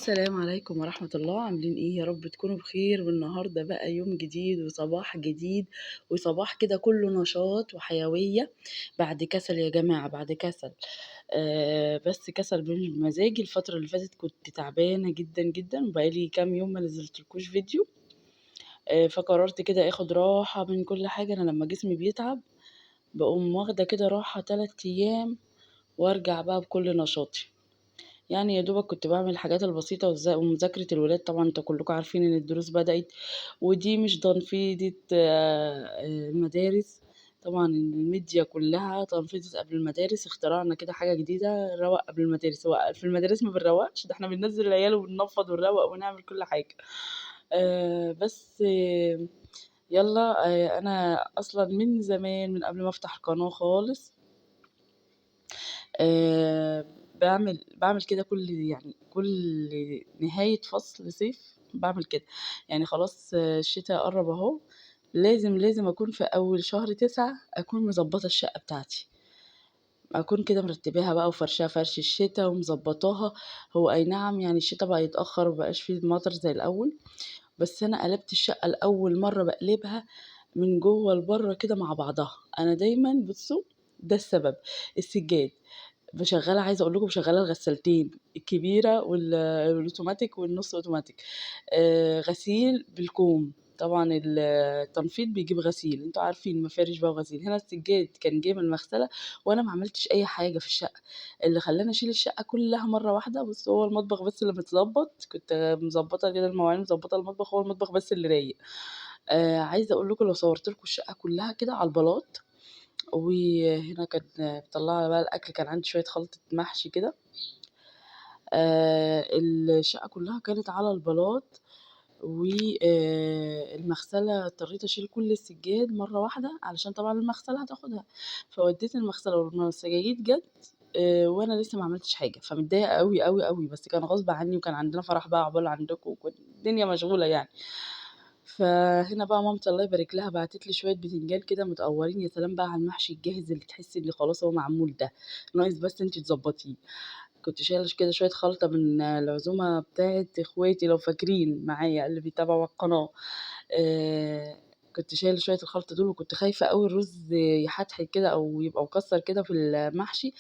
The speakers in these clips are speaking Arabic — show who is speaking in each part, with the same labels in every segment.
Speaker 1: السلام عليكم ورحمة الله، عاملين ايه؟ يا رب تكونوا بخير. والنهاردة بقى يوم جديد وصباح جديد، وصباح كده كله نشاط وحيوية بعد كسل يا جماعة، بعد كسل. بس كسل بمزاجي. الفترة اللي فاتت كنت تعبانة جدا جدا، وبقالي كام يوم ما نزلتلكوش فيديو. فقررت كده اخد راحة من كل حاجة. انا لما جسمي بيتعب بقوم واخدة كده راحة 3 ايام، وارجع بقى بكل نشاطي. يعني يا دوبك كنت باعمل الحاجات البسيطة ومذاكرة الولاد. طبعا انتوا كلكم عارفين ان الدروس بدأت، ودي مش تنفيذة المدارس. طبعا الميديا كلها تنفيذت قبل المدارس. اخترعنا كده حاجة جديدة، روق قبل المدارس. هو في المدارس ما بنروقش، ده احنا بننزل العيال وبننفض ونروق ونعمل كل حاجة. بس يلا. انا اصلا من زمان، من قبل ما افتح القناة خالص، آآ باعمل كده كل نهاية فصل صيف باعمل كده. يعني خلاص الشتا قرّب أهو، لازم أكون في أول شهر 9 أكون مضبّطة الشقة بتاعتي، أكون كده مرتّباها بقى وفرشاها فرش الشتا ومضبّطاها. هو أي نعم يعني الشتا بقى يتأخّر وما بقاش في مطر زي الأول، بس أنا قلبت الشقة لأول مرّة باقلبها من جوّه لبرّه كده مع بعضها. أنا دايمًا بُصّوا، ده السبب. السجاد عايزة أقول لكم مشغّلة الغسالتين، الكبيرة والأوتوماتيك والنُص أوتوماتيك. غسيل بالكوم. طبعًا التنفيض بيجيب غسيل، أنتم عارفين مفارش بقى وغسيل. هنا السجاد كان جه من المغسلة وأنا ما عملتش أي حاجة في الشقة. اللي خلّاني أشيل الشقة كلّها مرّة واحدة، بُصّوا، هو المطبخ بس اللي متضبّط. كنت مضبّطة كده المواعين، مضبّطة المطبخ، هو المطبخ بس اللي رايق. عايزة أقول لكم لو صوّرت لكم الشقة كلّها كده على البلاط. وهنا كانت مطلّعة بقى الأكل، كان عندي شوية خلطة محشي كده. الشقة كلّها كانت على البلاط. و المغسلة اضطريت أشيل كل السجاد مرّة واحدة، علشان طبعًا المغسلة هتاخدها. فودّيت المغسلة ولمّا السجاجيد جات وأنا لسه ما عملتش حاجة، فمتضايقة أوي، أوي، أوي. بس كان غصب عني، وكان عندنا فرح بقى عقبال عندكم، الدنيا مشغولة يعني. فهنا بقى مامتي الله يبارك لها بعتت لي شوية بتنجان كده متقورين. يا سلام بقى على المحشي الجاهز اللي تحسي إن خلاص هو معمول ده، ناقص بس أنتِ تضبّطيه. كنت شايلة كده شوية خلطة من العزومة بتاعة اخواتي لو فاكرين معايا اللي بيتابعوا القناة. آآ كنت شايلة شوية الخلطة دول، وكنت خايفة أوي الرز يحتحت كده أو يبقى مكسّر كده في المحشي.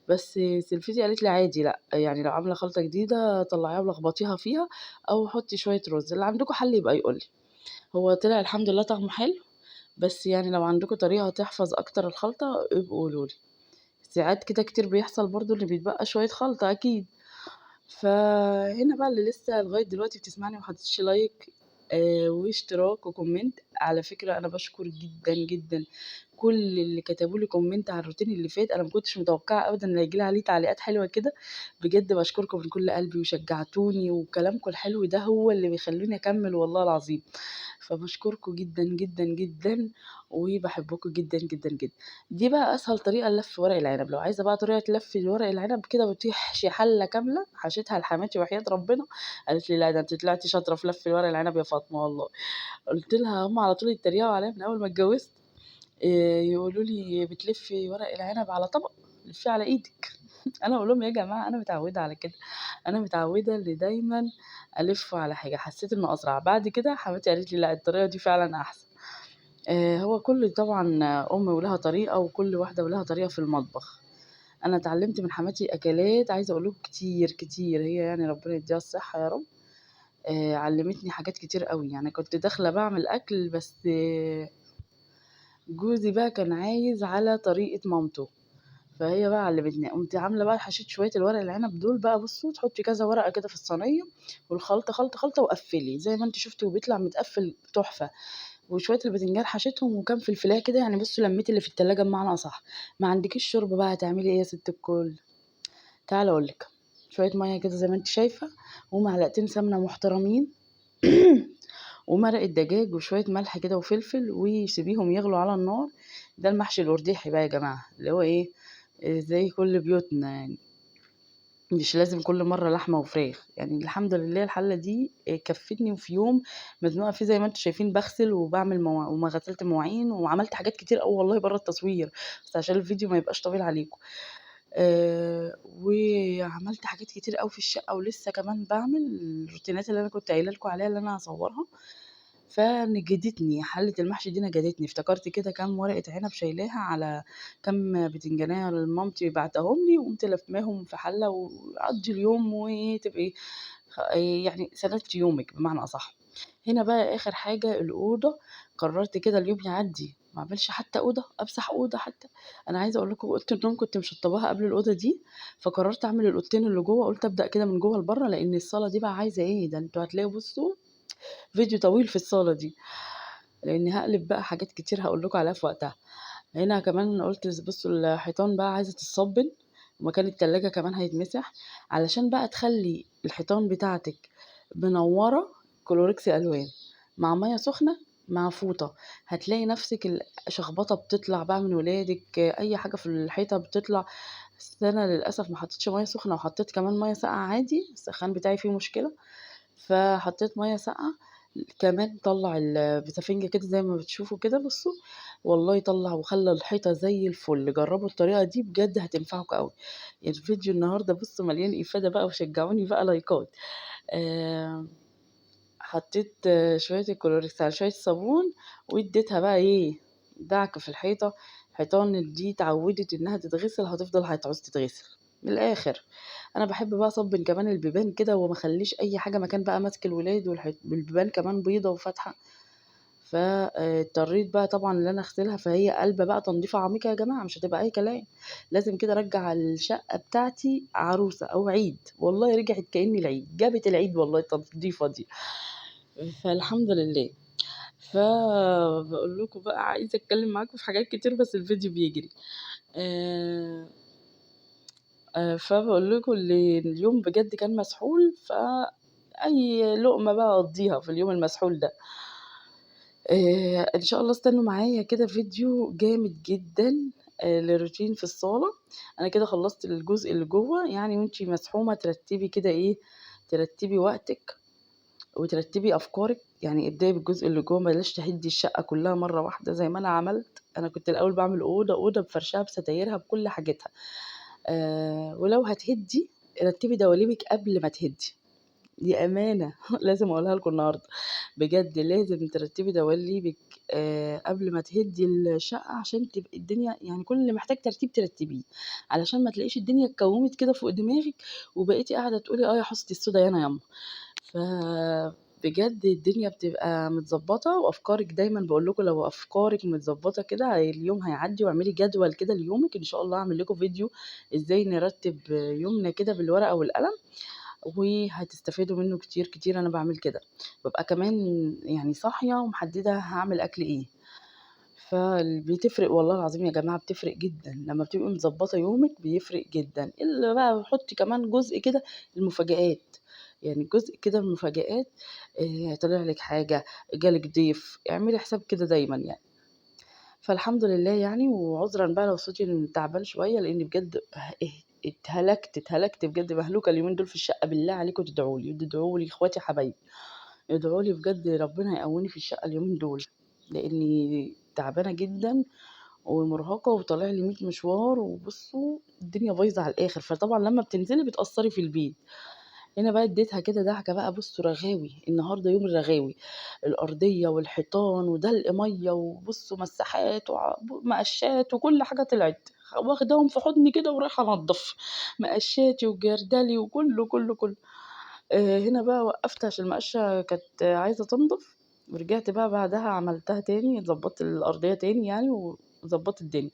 Speaker 1: بس سلفتي قالت لي عادي، لأ، يعني لو عاملة خلطة جديدة طلّعيها ولخبطيها فيها، أو حطّي شوية رز، اللي عندكم حل يبقى يقول لي. هو طلع الحمد لله طعمه حلو. بس يعني لو عندكم طريقة تحفظ أكتر الخلطة ابقوا قولوا لي. ساعات كده كتير بيحصل برضه إن بيتبقى شوية خلطة أكيد. فهنا بقى اللي لسه لغاية دلوقتي بتسمعني وما حطيتش لايك واشتراك وكومنت. على فكرة أنا باشكر جدًا، جدًا كل اللي كتبوا لي كومنت على الروتين اللي فات. أنا ما كنتش متوقعة أبدًا إن هييجي لي عليه تعليقات حلوة كده. بجد باشكركم من كل قلبي وشجعتوني، وكلامكم الحلو ده هو اللي بيخلّيني أكمّل والله العظيم. فباشكركم جدًا، جدًا، جدًا، وباحبكم جدًا، جدًا، جدًا. دي بقى أسهل طريقة للَف ورق العنب. لو عايزة بقى طريقة لَف ورق العنب كده وتحشي حلة كاملة، حشيتها لحماتي وحياة ربنا. قالت لي: "لأ، ده أنتِ طلعتِ شاطرة في لَف ورق العنب يا فاطمة والله." قُلت لها هُم على طول يتريقوا عليَّ من أول ما اتجوزت. يقولوا لي: "بتلفي ورق العنب على طبق، لفيه على إيدِك." أنا أقول لهم: "يا جماعة أنا متعودة على كده، أنا متعودة إن دايمًا ألفه على حاجة." حسيت إنه أسرع. بعد كده حماتي قالت لي: "لأ، الطريقة دي فعلًا أحسن." هو كل طبعًا أم ولها طريقة، وكل واحدة ولها طريقة في المطبخ. أنا اتعلمت من حماتي أكلات عايزة أقول لكم كتير، كتير. هي يعني ربنا يديها الصحة يا رب. علمتني حاجات كتير أوي. يعني كنت داخلة باعمل أكل، بس جوزي بقى كان عايز على طريقة مامته. فهي بقى علمتني. قمت عاملة بقى حشيت شوية الورق العنب دول بقى. بُصّوا، تحطي كذا ورقة كده في الصينية، والخلطة خلطة، خلطة، وقفّلي زي ما أنتِ شُفتِ وبيطلع متقفّل تحفة. وشوية الباذنجان حشيتهم، وكام فلفلاية كده. يعني بُصّوا لمّيتِ اللي في التلاجة بمعنى أصح. ما عندكيش شوربة بقى هتعملي إيه يا ست الكل؟ تعالي أقول لِك. شوية مَيّة كده زي ما أنتِ شايفة، ومعلقتين سمنة محترمين، ومرقة دجاج وشوية ملح كده وفلفل، وسيبيهم يغلوا على النار. ده المحشي الأرداحي بقى يا جماعة، اللي هو إيه، زي كل بيوتنا يعني. مش لازم كل مرة لحمة وفراخ. يعني الحمد لله الحلة دي كفتني. وفي يوم مزنوقة فيه زي ما انتم شايفين باغسل وباعمل وما غسلت مواعين، وعملت حاجات كتير أوي والله برّه التصوير، بس عشان الفيديو ما يبقاش طويل عليكم. وعملت حاجات كتير أوي في الشقة، ولسه كمان باعمل الروتينات اللي أنا كنت قايلة لكم عليها اللي أنا هاصورها. فنجدتني حلة المحشي دي، نجدتني، افتكرت كده كام ورقة عنب شايلاها على كام بتنجانية لمامتي بعتهم لي، وقمت لفماهم في حلة وقضي اليوم وتبقي يعني سندتي يومك بمعنى أصح. هنا بقى آخر حاجة الأوضة، قررت كده اليوم يعدي ما اعملش حتى أوضة، أمسح أوضة حتى. أنا عايزة أقول لكم أوضة النوم كنت مشطباها قبل الأوضة دي، فقررت أعمل الأوضتين اللي جوه، قلت أبدأ كده من جوه لبره، لأن الصالة دي بقى عايزة إيه، ده انتوا هتلاقوا بصوا فيديو طويل في الصالة دي، لأني هقلب بقى حاجات كتير هقول لكم عليها في وقتها. هنا كمان قلت بصوا الحيطان بقى عايزة تتصبن، ومكان التلاجة كمان هيتمسح، علشان بقى تخلي الحيطان بتاعتك منورة. كلوركس ألوان مع مية سخنة مع فوطة، هتلاقي نفسك الشخبطة بتطلع بقى من ولادك، أي حاجة في الحيطة بتطلع. بس أنا للأسف ما حطيتش مية سخنة، وحطيت كمان مية ساقعة عادي، السخان بتاعي فيه مشكلة، فحطيت مية ساقعة. كمان طلع البتافنجة كده زي ما بتشوفوا كده، بصوا والله طلع وخلى الحيطة زي الفل. جربوا الطريقة دي بجد هتنفعكم قوي. الفيديو النهاردة بصوا مليان إفادة بقى، وشجعوني بقى لايكات. آه حطيت شوية الكلوركس على شوية صابون، واديتها بقى ايه، دعك في الحيطة. الحيطان دي اتعودت انها تتغسل، هتفضل هتعوز تتغسل من الاخر. انا بحب بقى اصبن كمان البيبان كده، وما اخليش اي حاجة مكان بقى ماسك الولاد، والبيبان كمان بيضة وفاتحة. فاضطريت بقى طبعا ان انا اغسلها، فهي قلبة بقى تنظيفة عميقة يا جماعة، مش هتبقى اي كلام. لازم كده ارجع الشقة بتاعتي عروسة او عيد، والله رجعت كأني العيد، جابت العيد والله التنظيفة دي. فالحمد لله. فبقول لكم بقى عايزة اتكلم معاكم في حاجات كتير، بس الفيديو بيجري. آه فبقول لكم اليوم بجد كان مسحول، اي لقمة بقى اقضيها في اليوم المسحول ده. ان شاء الله استنوا معايا كده فيديو جامد جدا لروتين في الصالة. انا كده خلصت الجزء اللي جوه، يعني وانتي مسحومة ترتبي كده ايه، ترتبي وقتك وترتبي افكارك. يعني ابداي بالجزء اللي جوه، بلاش تهدي الشقه كلها مره واحده زي ما انا عملت. انا كنت الاول بعمل اوضه اوضه بفرشها بستايرها بكل حاجتها. ولو هتهدي رتبي دواليبك قبل ما تهدي، دي امانه لازم اقولها لكم النهارده. بجد لازم ترتبي دواليبك قبل ما تهدي الشقه، عشان تبقى الدنيا يعني كل اللي محتاج ترتيب ترتبيه، علشان ما تلاقيش الدنيا اتكومت كده فوق دماغك، وبقيتي قاعده تقولي اه يا حصتي السودا يانا ياما. فبجد الدنيا بتبقى متظبطة، وأفكارك دايما بقول لكم لو أفكارك متظبطة كده اليوم هيعدي. واعملي جدول كده ليومك، إن شاء الله أعمل لكم فيديو إزاي نرتب يومنا كده بالورقة والقلم، وهتستفادوا منه كتير كتير. أنا بعمل كده، ببقى كمان يعني صاحية ومحددة هعمل أكل إيه. فبتفرق والله العظيم يا جماعة، بتفرق جدا لما بتبقي مظبطة يومك، بيفرق جدا. إلا بقى حطي كمان جزء كده المفاجآت، يعني جزء كده المفاجآت. طلع لك حاجة، جالك ضيف، اعملي حساب كده دايما يعني. فالحمد لله يعني، وعذرا بقى لو صوتي تعبان شوية، لأن بجد اتهلكت بجد، مهلوكة اليومين دول في الشقة. بالله عليكم تدعوا لي، تدعوا لي اخواتي حبايبي، ادعوا لي بجد ربنا يقويني في الشقة اليومين دول، لأني تعبانة جدا ومرهقة، وطالع لي 100 مشوار، وبصوا الدنيا بايظة على الآخر. فطبعا لما بتنزلي بتأثري في البيت. هنا بقى اديتها كده دعكة بقى، بصوا رغاوي، النهاردة يوم الرغاوي، الأرضية والحيطان ودلق مية، وبصوا مساحات ومقشات وكل حاجة طلعت، واخداهم في حضني كده ورايحة انضف مقشاتي وجردلي وكله كله كله. هنا بقى وقفت عشان المقشة كانت عايزة تنضف، ورجعت بقى بعدها عملتها تاني، ظبطت الأرضية تاني يعني، وظبطت الدنيا.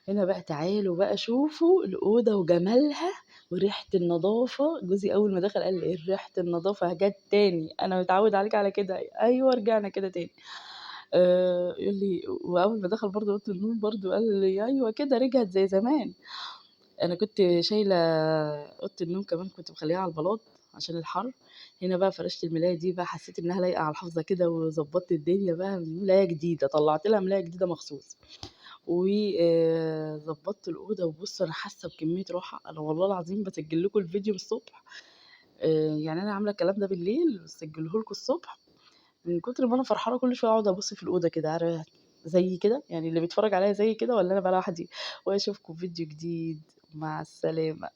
Speaker 1: هنا بقى تعالوا بقى شوفوا الأوضة وجمالها وريحة النظافة. جوزي أول ما دخل قال لي إيه ريحة النظافة جت تاني، أنا متعود عليك على كده. أيوة رجعنا كده تاني. يقول لي، وأول ما دخل برضه أوضة النوم برضه قال لي أيوة كده رجعت زي زمان. أنا كنت شايلة أوضة النوم كمان، كنت مخليها على البلاط عشان الحر. هنا بقى فرشت الملاية دي بقى، حسيت إنها لايقة على الحافظة كده، وظبطت الدنيا بقى، ملاية جديدة طلعت لها ملاية جديدة مخصوص. وظبطت الأوضة، وبص أنا حاسة بكمية راحة. أنا والله العظيم بسجل لكم الفيديو الصبح، يعني أنا عاملة الكلام ده بالليل بسجله لكم الصبح، من كتر ما أنا فرحانة كل شوية أقعد أبص في الأوضة كده، عارفة زي كده يعني، اللي بيتفرج عليا زي كده ولا أنا بقى لوحدي. وأشوفكم فيديو جديد،
Speaker 2: مع السلامة.